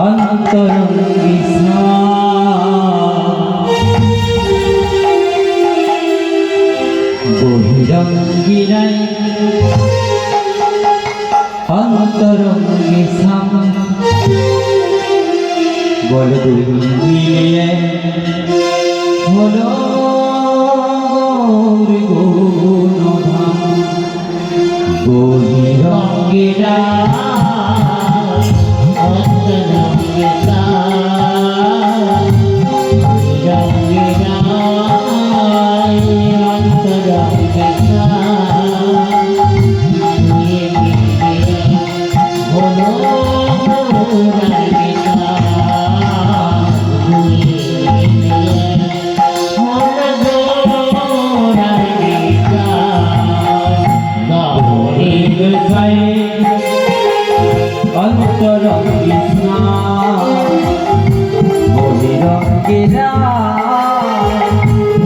অন্তরঙ্গী বহিরঙ্গী নাই অন্তরঙ্গী সাম বল দুই মিলিয়ে হলো গুণধাম বহিরঙ্গী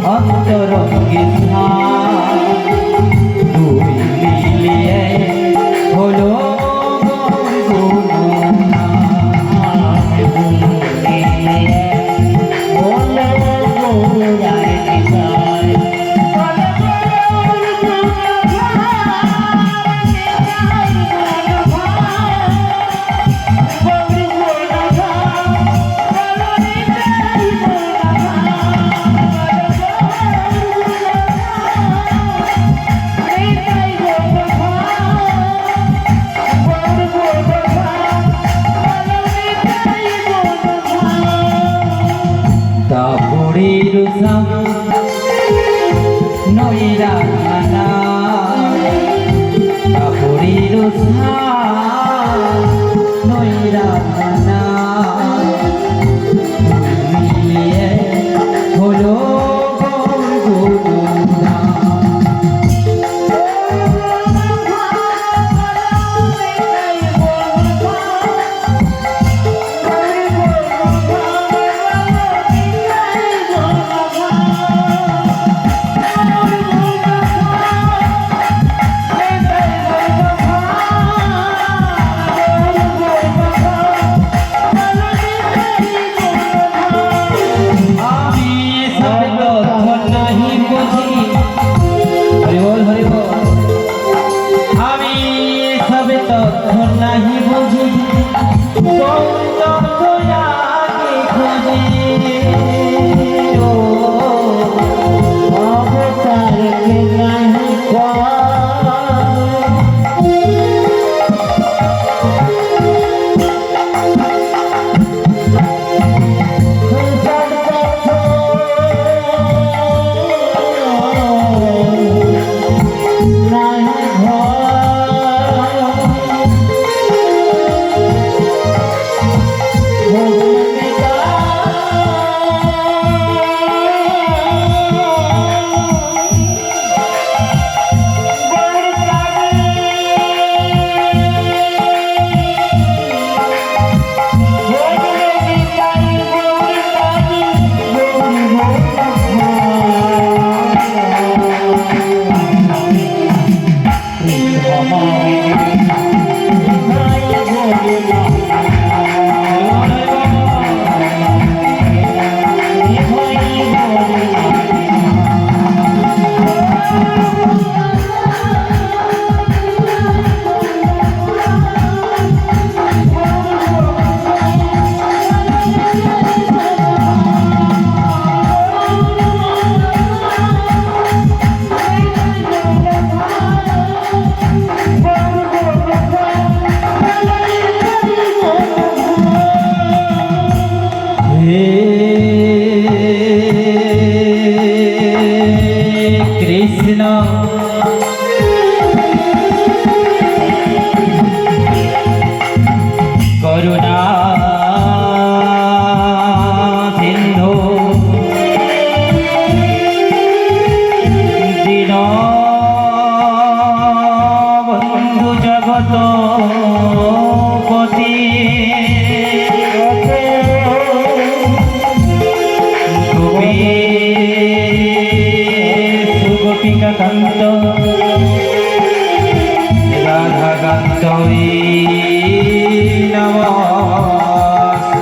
অন্তরঙ্গী দুই মিলিয়ে হলো নইরা খানা কাপড়ের নইরা খানা মিলিয়ে হলো नहीं बुझी करुणा सिंधु दीन बंधु जगत पति गोपिका कांत राधा कांत नमः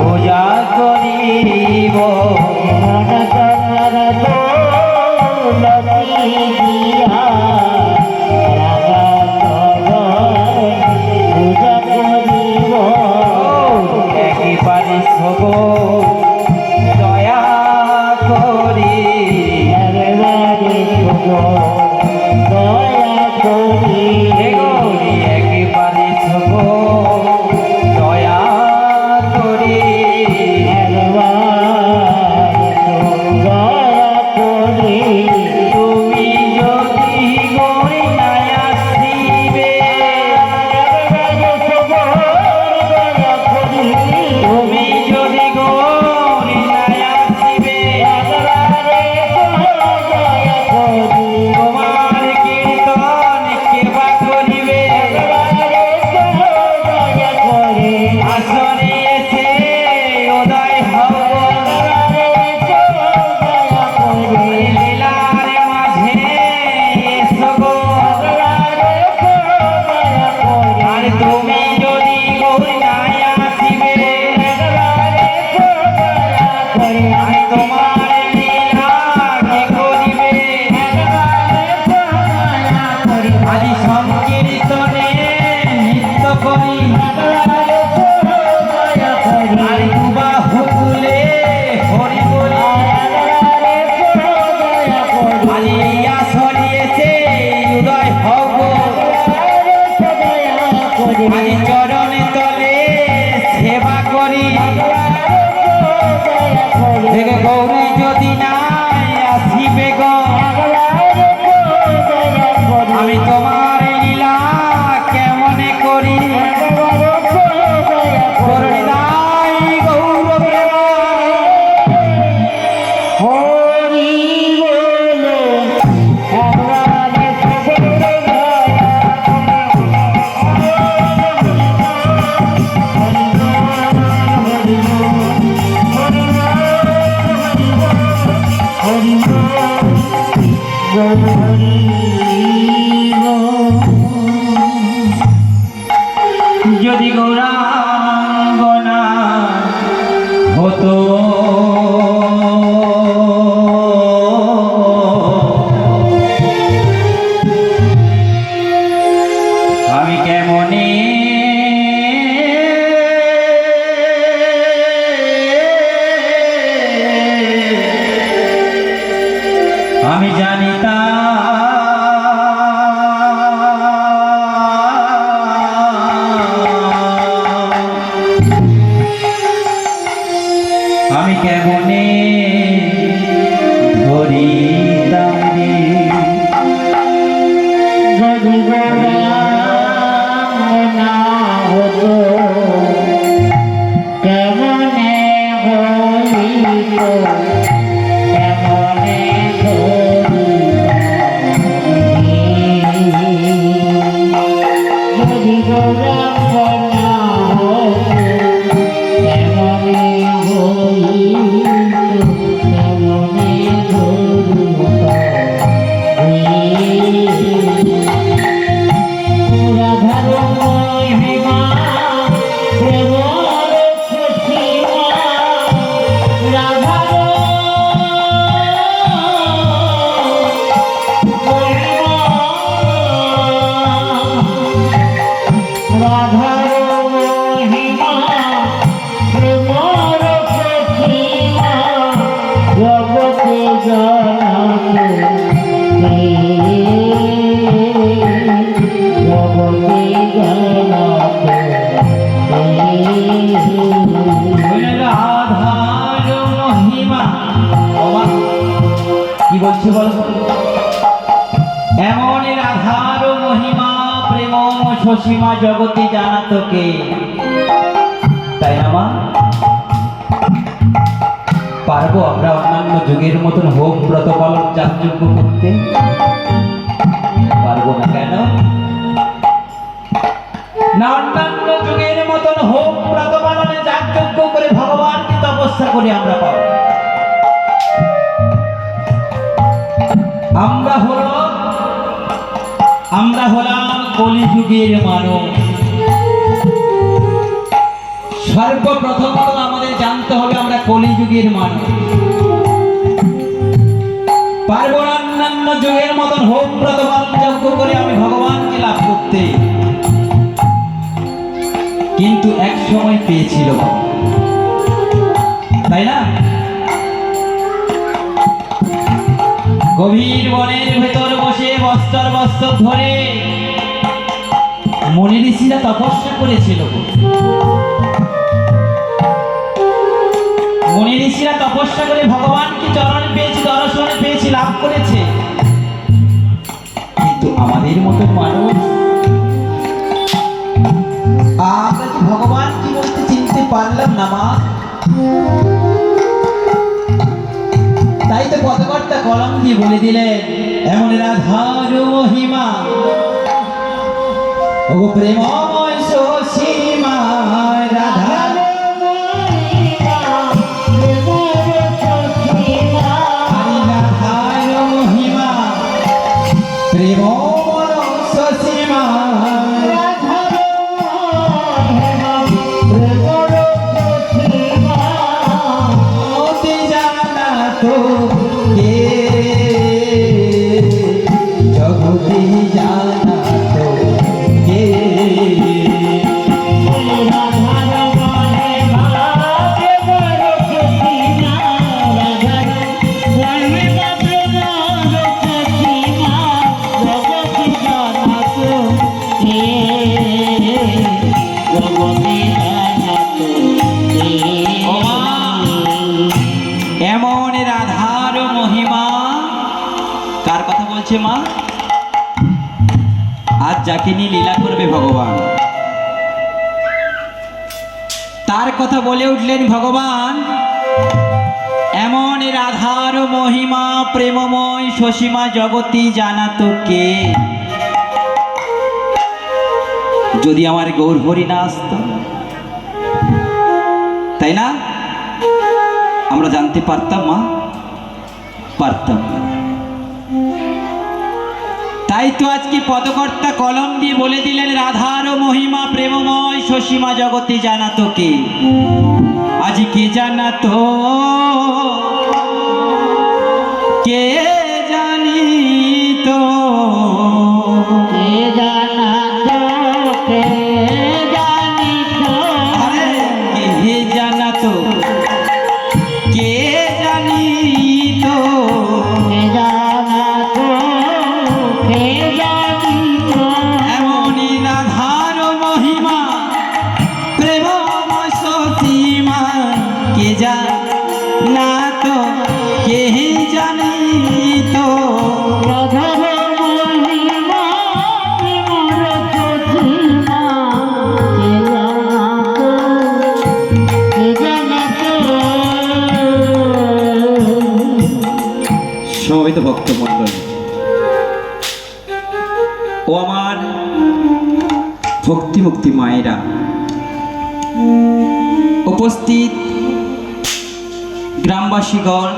पूजा করি হে গৌরী একবারে শোভো দয়া করে একবার দয়া করে তুমি যদি গৌরী নাই আসিবে তুমি যদি গৌরী নাই আসিবে তোমার কীর্তন কেবা করিবে আসরে এসে উদয় হব লীলার মাঝে এসো গো আর তুমি যদি গৌরী নাই আসিবে আর তোমার লীলা কি করিবে আজি সংকীর্তনে নৃত্য করি আর দুবাহু তুলে হরি বলি আজি আসরে এসে উদয় হব আজি চরণে তলে সেবা করি দেখে গৌরী যদি নাই আসিবে গো আমি তোমার লীলা কেমনে করি করুণাই গৌর প্রেম হরি বলে যদি গৌরাঙ্গনা হতো আমি কেমনে আমি জানিতা আমি কেমনে ধরি তারে যদি গৌরাঙ্গনা হতো কেমনে হইত কেমনে যদি গৌরাঙ্গনা হতো কেমনে হইত কেমনে রাধার মহিমা প্রেমর সীমা রাধার রাধার মহিমা প্রেমর সীমা জগতে জানাতে জগতে জানাতে রাধার মহিমা অবাক কি বলছে বলো এমন রাধার মহিমা প্রেম সসীমা জগতে জানাতো কে তাই না মা পারবো আমরা অন্যান্য যুগের মতন হোম ব্রত পালন যাগযজ্ঞ করতে পারবো না কেন না অন্যান্য যুগের মতন হোম ব্রত পালনে যাগযজ্ঞ করে ভগবানকে তপস্যা করে আমরা পাবো আমরা হলাম কলিযুগের মানব সর্বপ্রথমত আমাদের জানতে হবে আমরা কলিযুগের মানব পারবো না অন্যান্য যুগের মতন হোম ব্রত পালন যজ্ঞ করে আমি ভগবানকে লাভ করতে কিন্তু এক সময় পেয়েছিল তাই না গভীর বনের ভেতর বসে বসে বস্তর বস্তর ধরে মুনি ঋষিরা তপস্যা করেছিল। মুনি ঋষিরা তপস্যা করে ভগবানকে চরণ পেয়েছে, দর্শন পেয়েছে, লাভ করেছে। কিন্তু আমাদের মতো মানুষ আমরা কি ভগবান কি বলতে চিনতে পারলাম না মা? তাই তো পদকর্তা কলম দিয়ে বলে দিলেন, এমন রাধার মহিমা ও প্রেমময় সসীমা, রাধার রাধার মহিমা প্রেমময় সসীমা, অতি জানা তো কে, জগতে জানা তো কে। এমন রাধার মহিমা কার কথা বলছে মা? আজ যাকে নিয়ে লীলা করবে ভগবান, তার কথা বলে উঠলেন ভগবান। এমন রাধার মহিমা প্রেমময় সসীমা, জগতি জানাতো কে। যদি আমার গৌর হরি না আসতো, তাই না, আমরা জানতে পারতাম মা? পারতাম না। তাই তো আজকে পদকর্তা কলম দিয়ে বলে দিলেন, রাধার মহিমা প্রেমময় সসীমা, জগতে জানাতো কে। আজ কে জানাতো, কে জানিতো, আরে কে জানাতো, কে জানিতো, এমনই রাধার মহিমা প্রেমময় সসীমা, কে জানাতো, কে জানিতো। সমবেত ভক্তমণ্ডলী ও আমার ভক্তি মুক্তি মায়েরা, উপস্থিত গ্রামবাসীগণ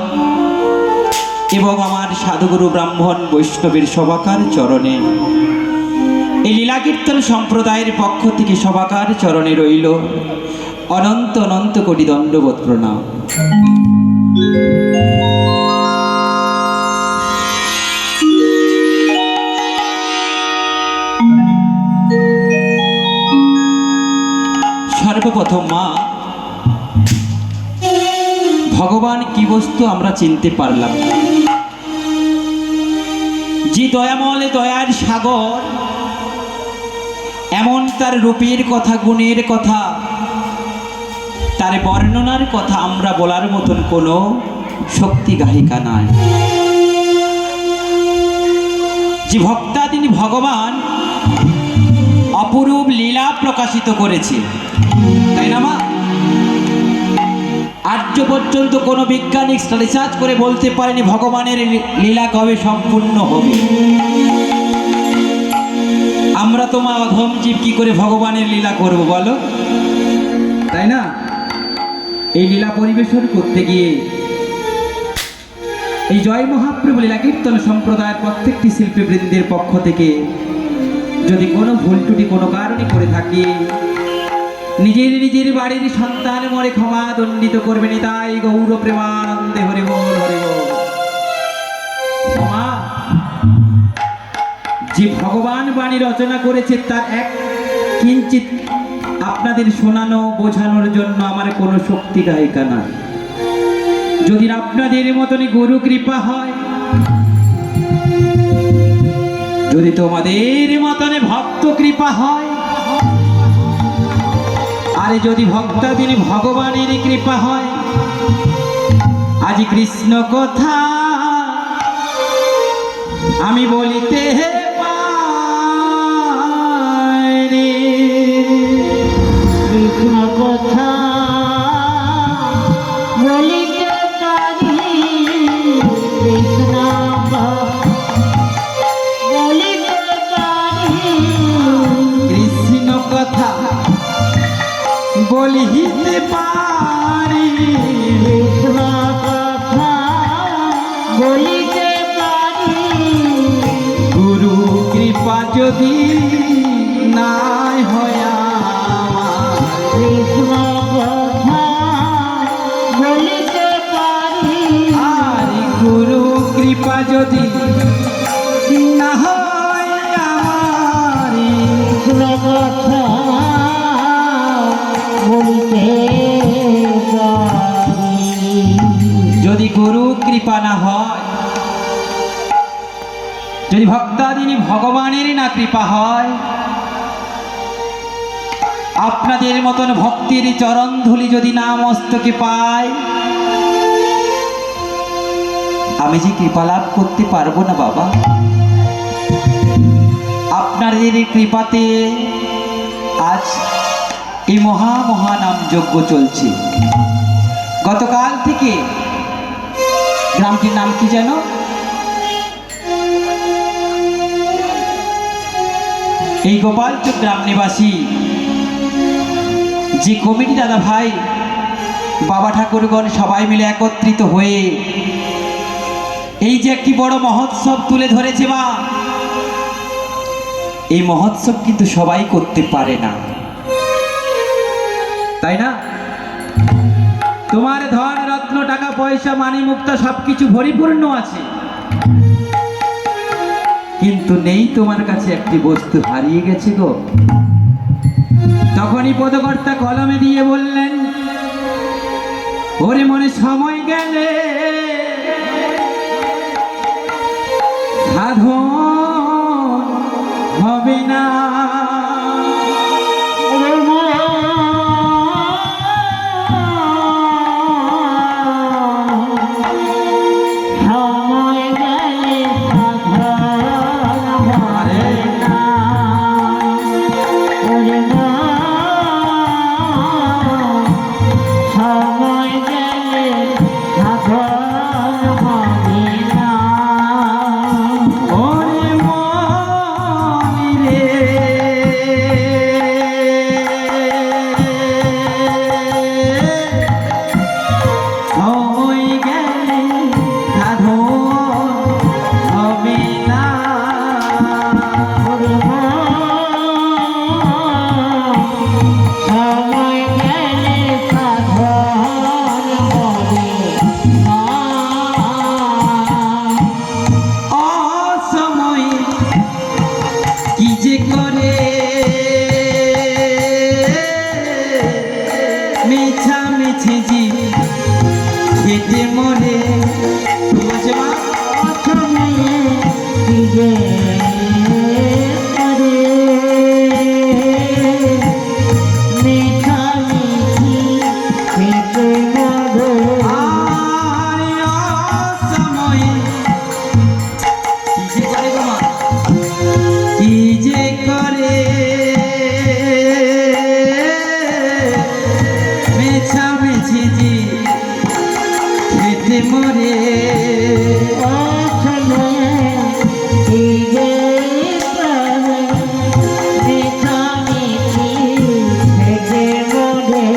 এবং আমার সাধুগুরু ব্রাহ্মণ বৈষ্ণবের সবাকার চরণে, এই লীলাকীর্তন সম্প্রদায়ের পক্ষ থেকে সবাকার চরণে রইল অনন্ত অনন্ত কোটি দণ্ডবোধ প্রণাম। সর্বপ্রথম মা, ভগবান কি বস্তু আমরা চিনতে পারলাম না। যে দয়াময় দয়ার সাগর, এমন তার রূপের কথা, গুণের কথা, তার বর্ণনার কথা আমরা বলার মতন কোনো শক্তি গাহিকা নাই। যে ভক্তাদিনী ভগবান অপরূপ লীলা প্রকাশিত করেছে, তাই না মা? আজ পর্যন্ত কোনো বৈজ্ঞানিক রিসার্চ করে বলতে পারেনি ভগবানের লীলা কবে সম্পূর্ণ হবে। আমরা তো মা অধম জীব, কি করে ভগবানের লীলা করব বলো, তাই না? এই লীলা পরিবেশন করতে গিয়ে এই জয় মহাপ্রভু লীলা কীর্তন সম্প্রদায়ের প্রত্যেকটি শিল্পীবৃন্দের পক্ষ থেকে যদি কোনো ভুল ত্রুটি কোনো কারণে করে থাকি, নিজের নিজের বাড়ির সন্তান মরে ক্ষমা দণ্ডিত করবেন। তাই গৌর প্রেমানন্দে হরে বল, হরে বল। মা, যে ভগবান বাণী রচনা করেছে তার এক কিঞ্চিত আপনাদের শোনানো বোঝানোর জন্য আমার কোনো শক্তি গায়িকা না। যদি আপনাদের মতনই গুরু কৃপা হয়, যদি তোমাদের মতনে ভক্ত কৃপা হয়, আরে যদি ভক্তাদিনী ভগবানের কৃপা হয়, আজ কৃষ্ণ কথা আমি বলিতে পারি। কৃষ্ণ কথা বলিতে পারি, কৃষ্ণ বলিতে পারি, কৃষ্ণ কথা বলিতে পারি, কৃষ্ণ কথা বলিতে পারি, গুরু কৃপা যদি নাই হয় আমার, কৃষ্ণ কথা বলিতে পারি, আর গুরু কৃপা যদি না হয় আমার, কৃষ্ণ কথা বলিতে পারি। যদি গুরু কৃপা না হয়, যদি ভক্তাদিনী ভগবানের না কৃপা হয়, আপনাদের মতন ভক্তির চরণ ধুলি যদি না মস্তকে পাই, আমি যে কৃপা লাভ করতে পারবো না বাবা। আপনাদের কৃপাতে আজ এই মহানাম যজ্ঞ চলছে। গতকাল থেকে গ্রামটির নাম কি যেন? এই গোপালচক গ্রাম নিবাসী যে কমিটি দাদা ভাই বাবা ঠাকুরগণ সবাই মিলে একত্রিত হয়ে এই যে একটি বড় মহোৎসব তুলে ধরেছে মা, এই মহোৎসব কিন্তু সবাই করতে পারে না, তাই না? তোমার ধন রত্ন টাকা পয়সা মানি মুক্তা সবকিছু পরিপূর্ণ আছে, কিন্তু নেই তোমার কাছে একটি বস্তু, হারিয়ে গেছে গো। তখনই পদকর্তা কলমে দিয়ে বললেন, ওরে মনে সময় গেলে সাধন হবে না, সময় গেলে সাধন হবে না, ওরে মা, সময় গেলে সাধন হবে না। ওরে মনি রে, সময় গেলে সাধন হবে না, ওরে মা, সময় গেলে সাধন হবে না। অসময় কি যে করে মিছামিছি জি খেতে মরে। কি বলছে মা? অসময়ে কি যে করে মিঠামিঠি খেতে মরে। আর অসময় কি যে করে গো মা? কি যে করে মেছামেছি জি খেতে মরে। অসময়ে কি যে করে মিঠামিঠি খেতে মরে।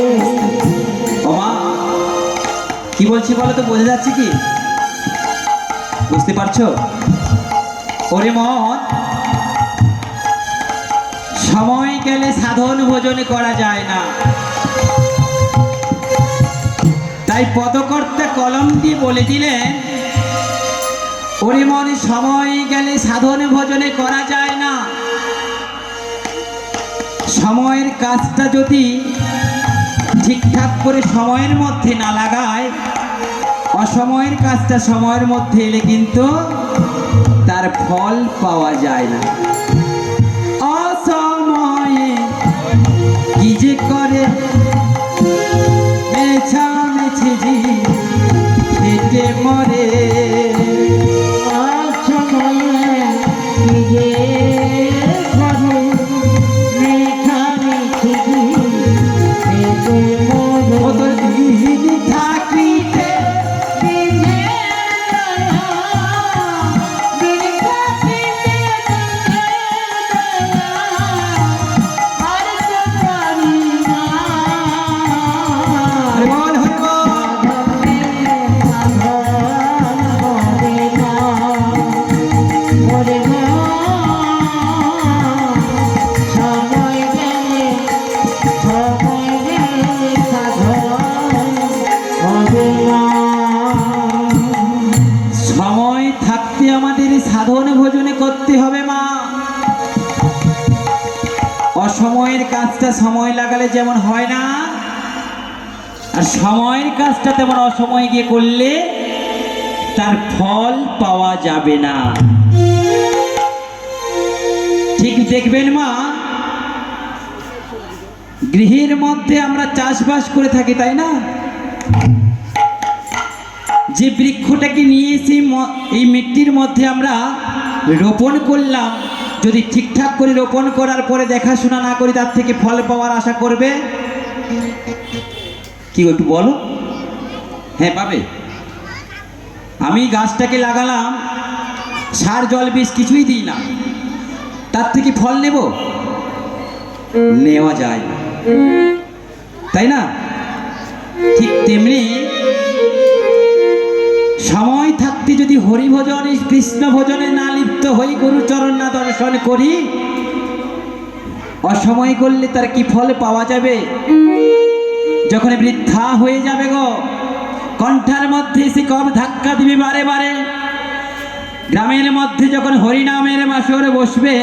ও মা, কি বলছি বলো তো, বোঝা যাচ্ছে কি? বুঝতে পারছো? ওরে মন, সময় গেলে সাধন ভোজন করা যায় না, তাই পদকর্তা কলম দিয়ে বলে দিলেন, ওরে মন, সময় গেলে সাধন ভোজনে করা যায় না। সময়ের কাজটা যদি ঠিকঠাক করে সময়ের মধ্যে না লাগায়, অসময়ের কাজটা সময়ের মধ্যে এলে কিন্তু তার তার ফল পাওয়া যায় না। অসময়ে কি যে করে মেছামেছি জি খেটে মরে। অসময়ে কি যে করে মেঘামেঘি খেটে মরে। কত দিন থাকিতে হরি বল হরি বল। সময় থাকতে আমাদের সাধন ভোজনে করতে হবে মা। অসময়ের কাজটা সময় লাগালে যেমন হয় না, আর সময়ের কাজটা তেমন অসময়ে গিয়ে করলে তার ফল পাওয়া যাবে না। ঠিক দেখবেন মা, গৃহের মধ্যে আমরা চাষবাস করে থাকি তাই না? যে বৃক্ষটাকে নিয়ে এসে এই মিট্টির মধ্যে আমরা রোপণ করলাম, যদি ঠিকঠাক করে রোপণ করার পরে দেখাশোনা না করি তার থেকে ফল পাওয়ার আশা করবে কি? একটু বলো। হ্যাঁ পাবে। আমি গাছটাকে লাগালাম, সার জল বিষ কিছুই দিই না, তার থেকে ফল নেব? নেওয়া যায় না, তাই না? ঠিক তেমনি সময় থাকতে যদি হরিভজনে কৃষ্ণ ভজনে না লিপ্ত হই, গুরুচরণ না দর্শন করি, অসময় করলে তার কি ফল পাওয়া যাবে? যখন বৃদ্ধা হয়ে যাবে গো, কণ্ঠার মধ্যে এসে কব ধাক্কা দিবে বারে বারে। গ্রামের মধ্যে যখন হরিনামের মাসরে বসবে,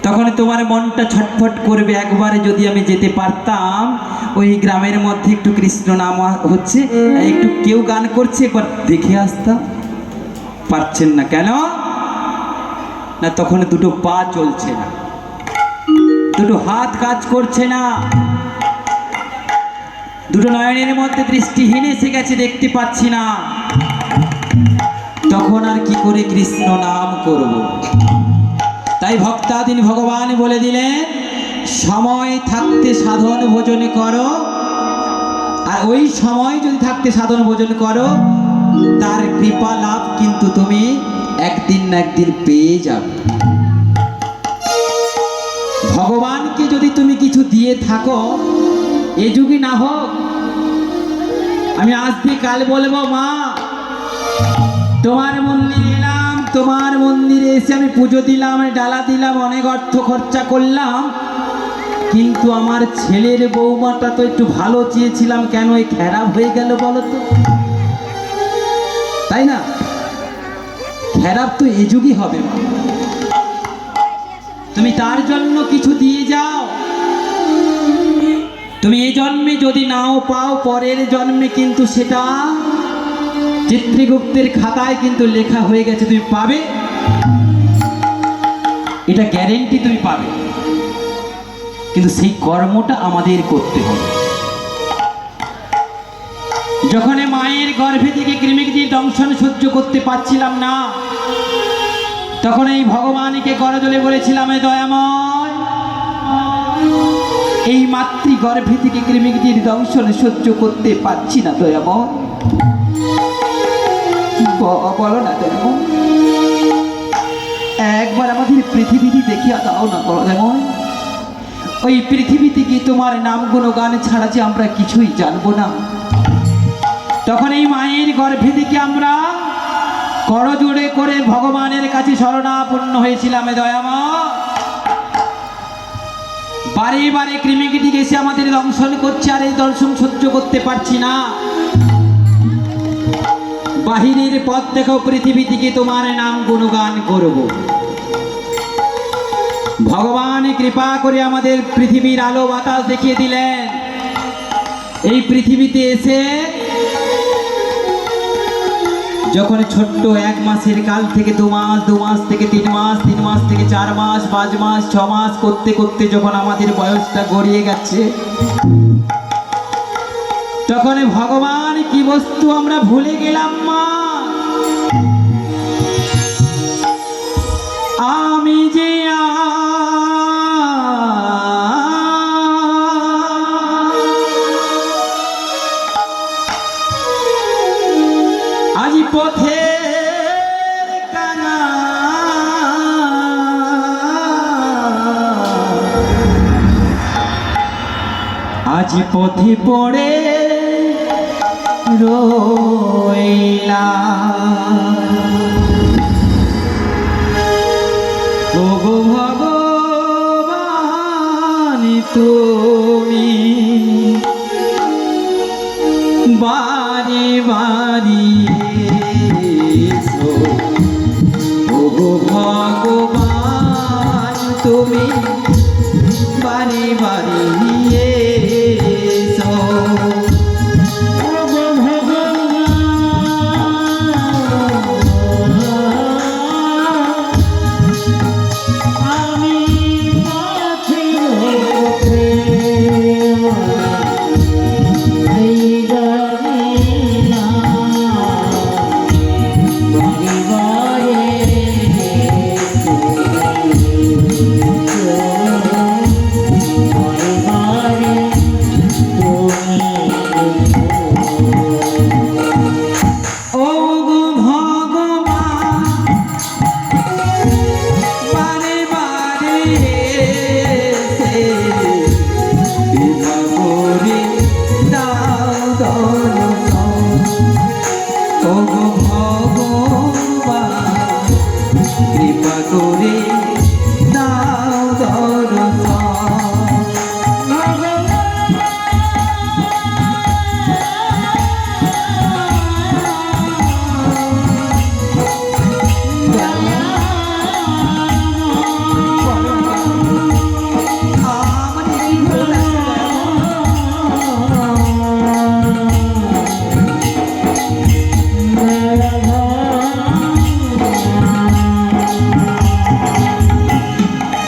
তখন তোমার মনটা ছটফট করবে, একবারে যদি আমি যেতে পারতাম ওই গ্রামের মধ্যে, একটু কৃষ্ণ নাম হচ্ছে, একটু কেউ গান করছে, একবার দেখে আসতাম। পারছেন না কেন? না তখন দুটো পা চলছে না, দুটো হাত কাজ করছে না, দুটো নয়নের মধ্যে দৃষ্টিহীন এসে গেছে, দেখতে পাচ্ছি না। তখন আর কি করে কৃষ্ণ নাম করব? তাই ভক্তাধীন ভগবান বলে দিলেন, সময় থাকতে সাধন ভোজন করো, আর ওই সময় যদি থাকতে সাধন ভোজন করো, তার কৃপা লাভ কিন্তু তুমি একদিন না একদিন পেয়ে যাবে। ভগবানকে যদি তুমি কিছু দিয়ে থাকো, এ যুগে না হোক, আমি আসবে কাল বলবো মা তোমার মন্দিরে এলাম, তোমার মন্দিরে এসে আমি পুজো দিলাম, ডালা দিলাম, অনেক অর্থ খরচা করলাম, কিন্তু আমার ছেলের বৌমাটা তো একটু ভালো চেয়েছিলাম, কেন এই খারাপ হয়ে গেল বলো তো? তাই না? খারাপ তো এ যুগই হবে মা। তুমি তার জন্য কিছু দিয়ে যাও। তুমি এই জন্মে যদি নাও পাও, পরের জন্মে কিন্তু সেটা চিত্রগুপ্তের খাতায় কিন্তু লেখা হয়ে গেছে, তুমি পাবে, এটা গ্যারেন্টি তুমি পাবে। কিন্তু সেই কর্মটা আমাদের করতে হবে। যখন মায়ের গর্ভে থেকে কৃমিকটির দংশন সহ্য করতে পারছিলাম না, তখন এই ভগবানকে করজোড়ে বলেছিলাম, এ দয়াময়, এই মাতৃগর্ভে থেকে কৃমিকটির দংশন সহ্য করতে পারছি না দয়াময়, বলো না দয়াময়, একবার আমাদের পৃথিবীটি দেখিয়া দাও না দয়াময়। ওই পৃথিবীতে কি তোমার নাম গুণগান ছাড়া যে আমরা কিছুই জানবো না। তখন এই মায়ের গর্ভে থেকে আমরা করজোড়ে করে ভগবানের কাছে শরণাপন্ন হয়েছিলাম, এ দয়াময়। বারে বারে কৃমিকীটি এসে আমাদের দংশন করছে, আর এই দর্শন সহ্য করতে পারছি না। বাহিরের পথ দেখো, পৃথিবী থেকে তোমার নাম গুণগান করব। ভগবান কৃপা করে আমাদের পৃথিবীর আলো বাতাস দেখিয়ে দিলেন। এই পৃথিবীতে এসে যখন ছোট্ট 1 মাসের কাল থেকে 2 মাস, 2 মাস থেকে 3 মাস, 3 মাস থেকে 4 মাস, 5 মাস, 6 মাস করতে করতে যখন আমাদের বয়সটা গড়িয়ে গেছে, তখন ভগবান কি বস্তু আমরা ভুলে গেলাম মা। আমি যে আজ পথের কানা, আজ পথে পড়ে রইলাম। ওগো ভগবান তুমি বারে বারে এসো, ওগো ভগবান তুমি বারে বারে এসো। ওগো ভগবান, আমি পথে এই ওগো ভগবান বারে বারে এসে কৃপা করে দাও দর্শন। ওগো ভগবান কৃপা করে দাও দর্শন।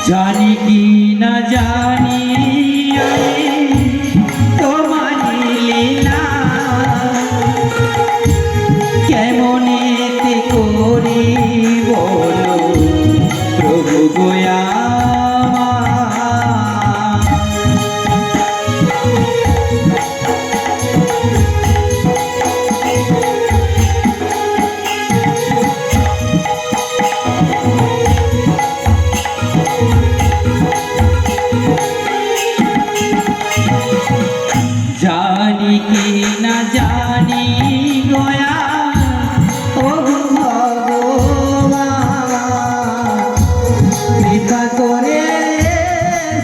জানি কি না জানি আমি তোমার লীলা, কেমনেতে করি বলো প্রভু গোয়া। জানি কি না জানি গয়া ও ভগবান, কৃপা করে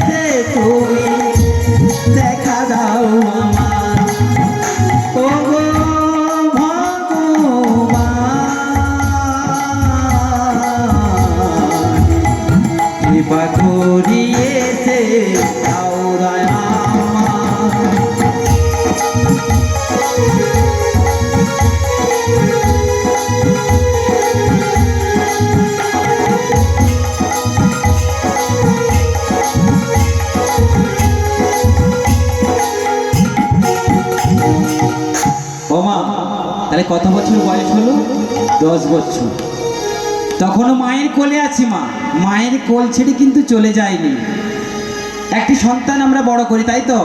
সে তুমি দেখা দাও আমার। ও গো ভগবান, কৃপা করিয়ে সে দাও দয়া আমার। ও মা, তাহলে কত বছর বয়স হলো? 10 বছর। তখনও মায়ের কোলে আছি মা, মায়ের কোল ছেড়ে কিন্তু চলে যায়নি। একটি সন্তান আমরা বড় করি, তাই তো?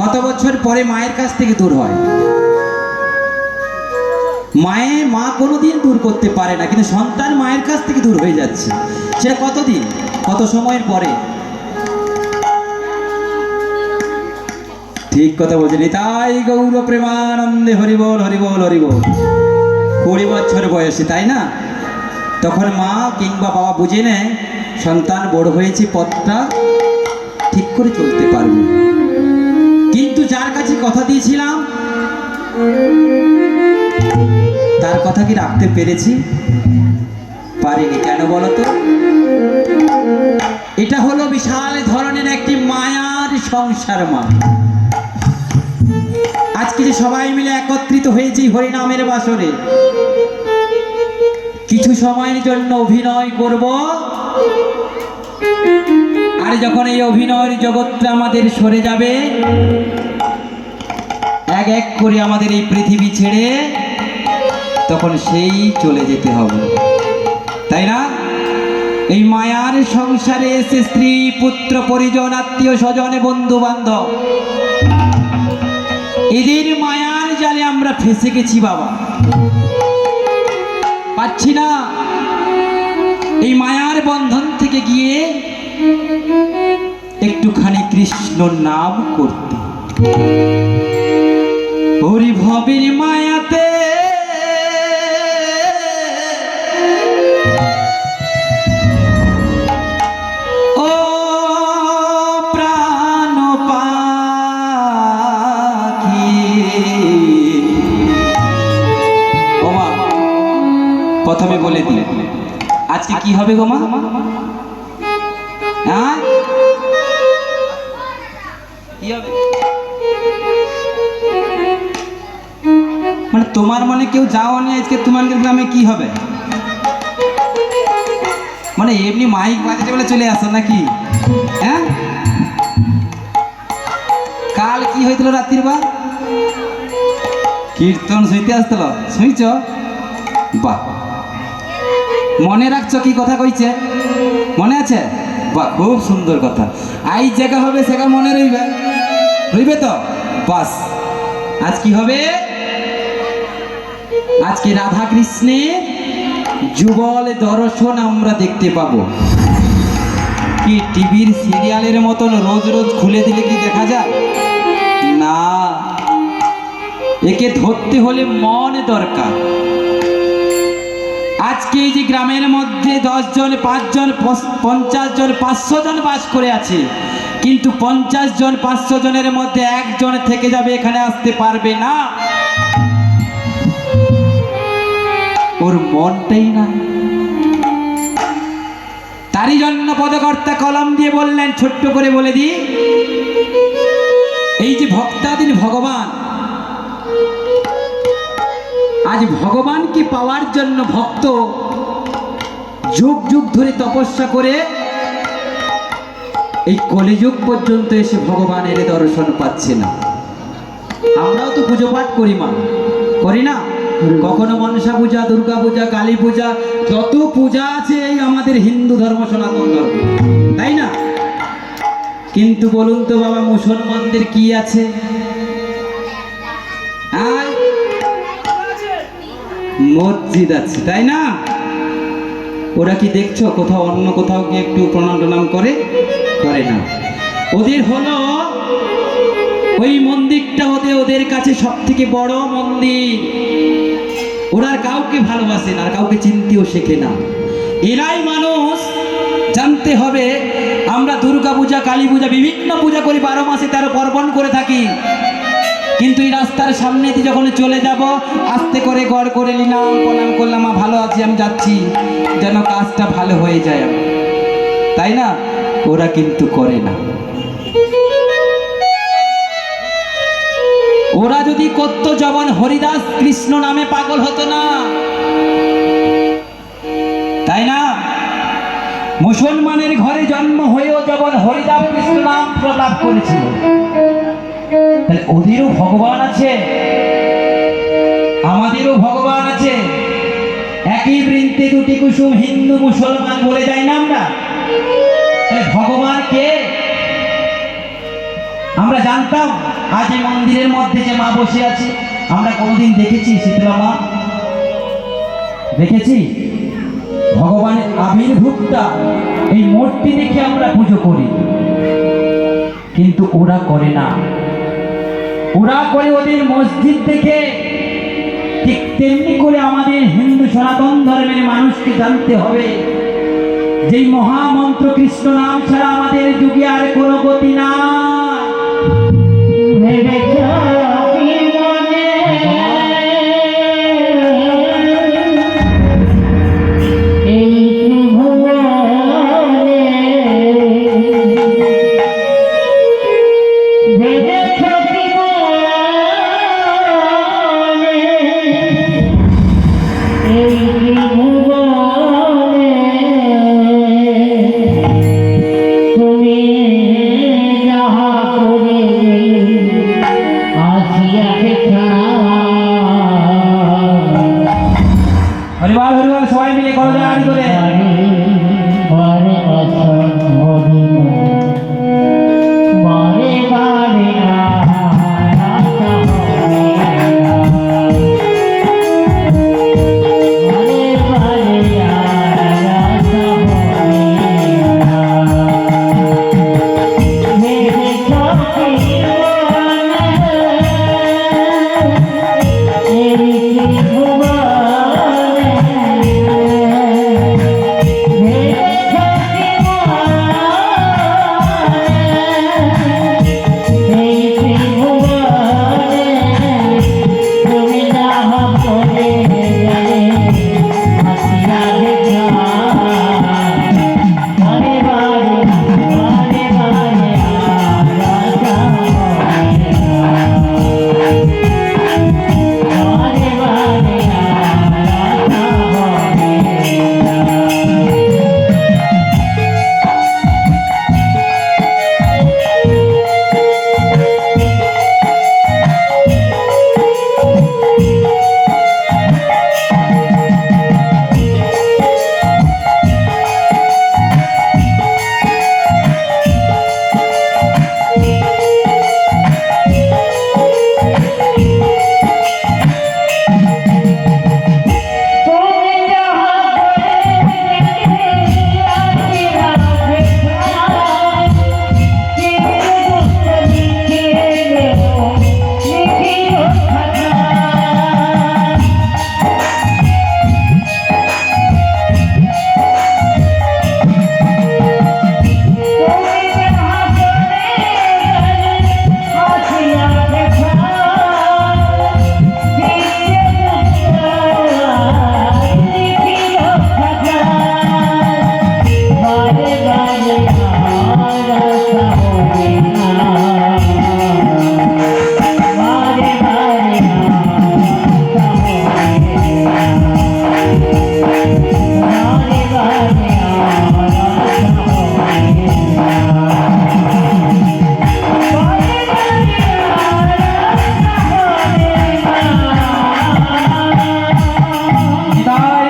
কত বছর পরে মায়ের কাছ থেকে দূর হয়? মা কোনোদিন দূর করতে পারে না, কিন্তু সন্তান মায়ের কাছ থেকে দূর হয়ে যাচ্ছে। সেটা কতদিন, কত সময়ের পরে? ঠিক কথা বলছেন, তাই গৌর প্রেমানন্দে হরিবল হরিবল হরিবল। 20 বছর বয়সে, তাই না? তখন মা কিংবা বাবা বুঝে নেয় সন্তান বড় হয়েছে, পথটা ঠিক করে চলতে পারবে। কিন্তু যার কাছে কথা দিয়েছিলাম তার কথা কি রাখতে পেরেছি? পারিনি। কেন বলো তো? এটা হলো বিশাল ধরনের একটি মায়ার সংসার মা। আজকে যে সবাই মিলে একত্রিত হয়েছি হরিনামের বাসরে, কিছু সময়ের জন্য অভিনয় করব, আর যখন এই অভিনয়ের জগৎটা আমাদের সরে যাবে, এক এক করে আমাদের এই পৃথিবী ছেড়ে তখন সেই চলে যেতে হবে, তাই না? এই মায়ার সংসারে এসে স্ত্রী পুত্র পরিজন আত্মীয় স্বজন বন্ধু বান্ধব এদের মায়ার জালে আমরা ফেসে গেছি বাবা, পাচ্ছি না এই মায়ার বন্ধন থেকে গিয়ে একটুখানি কৃষ্ণ নাম করতে। হরি ভবের মায়াতে ও প্রাণ পাখি, ও মা প্রথমে বলে দিলে আজকে কি হবে গো মা? হ্যাঁ কি হবে? মানে তোমার মনে কেউ যাওনি আজকে তোমাদের গ্রামে কি হবে? মানে এমনি মাইক বাজাতে বলে চলে আসো নাকি? হ্যাঁ কাল কি হয়েছিল রাত্রির বা কীর্তন শুইতে আসছিল, শুইছ? বাহ, মনে রাখছো কি কথা কইছে? মনে আছে? বাহ, খুব সুন্দর কথা। আই জায়গা হবে সেটা মনে রইবে, রইবে তো? বাস, আজ কি হবে? আজকে রাধা কৃষ্ণের যুগল দর্শন আমরা দেখতে পাবো। কি টিভির সিরিয়ালের মতন রোজ রোজ খুলে দিলে কি দেখা যায়? না, একে ধরতে হলে মন দরকার। আজকে এই যে গ্রামের মধ্যে 10 জন 5 জন 50 জন 500 জন বাস করে আছে, কিন্তু 50 জন 500 জনের মধ্যে একজন থেকে যাবে, এখানে আসতে পারবে না, ওর মনটাই না। তারই জন্য পদকর্তা কলম দিয়ে বললেন, ছোট্ট করে বলে দিই, এই যে ভক্তাধীন ভগবান, আজ ভগবানকে পাওয়ার জন্য ভক্ত যুগ যুগ ধরে তপস্যা করে এই কলিযুগ পর্যন্ত এসে ভগবানের দর্শন পাচ্ছে না। আমরাও তো পুজো পাঠ করি মা, করি না? কখনো মনসা পূজা, দুর্গা পূজা, কালী পূজা, যত পূজা আছে এই আমাদের হিন্দু ধর্ম, সনাতন ধর্ম, তাই না? কিন্তু বলুন তো বাবা, মুসলমানদের কি আছে? মসজিদ আছে, তাই না? ওরা কি দেখছো কোথাও অন্য কোথাও কি একটু প্রণাম টনাম করে? করে না। ওদের হলো ওই মন্দিরটা ওদের কাছে সব থেকে বড় মন্দির। ওরা কাউকে ভালোবাসে না, আর কাউকে চিনতেও শেখে না। এরাই মানুষ জানতে হবে, আমরা দুর্গা পূজা, কালী পূজা, বিভিন্ন পূজা করি, 12 মাসে 13 পার্বণ করে থাকি, কিন্তু এই রাস্তার সামনে দিয়ে যখন চলে যাব, আস্তে করে গড় করে নিলাম, প্রণাম করলাম, ভালো আছি, আমি যাচ্ছি, যেন কাজটা ভালো হয়ে যায়, তাই না? ওরা কিন্তু করে না। ওরা যদি করতো, যেমন হরিদাস কৃষ্ণ নামে পাগল হতো না, তাই না? মুসলমানের ঘরে জন্ম হয়েও যেমন হরিদাস কৃষ্ণ নাম প্রলাপ করেছিল, তাহলে ওদেরও ভগবান আছে, আমাদেরও ভগবান আছে। একই বৃন্তে দুটি কুসুম, হিন্দু মুসলমান বলে যাই না আমরা? তাহলে ভগবান কে? আমরা জানতাম? আজ এই মন্দিরের মধ্যে যে মা বসে আছে, আমরা কোনোদিন দেখেছি শীতলা মা? দেখেছি? ভগবানের আবির্ভূতটা এই মূর্তি দেখে আমরা পুজো করি, কিন্তু ওরা করে না। ওরা করে ওদের মসজিদ দেখে। ঠিক তেমনি করে আমাদের হিন্দু সনাতন ধর্মের মানুষকে জানতে হবে, যেই মহামন্ত্র কৃষ্ণ নাম ছাড়া আমাদের যুগে আর কোনো গতি না। এই করে, আড়ি করে।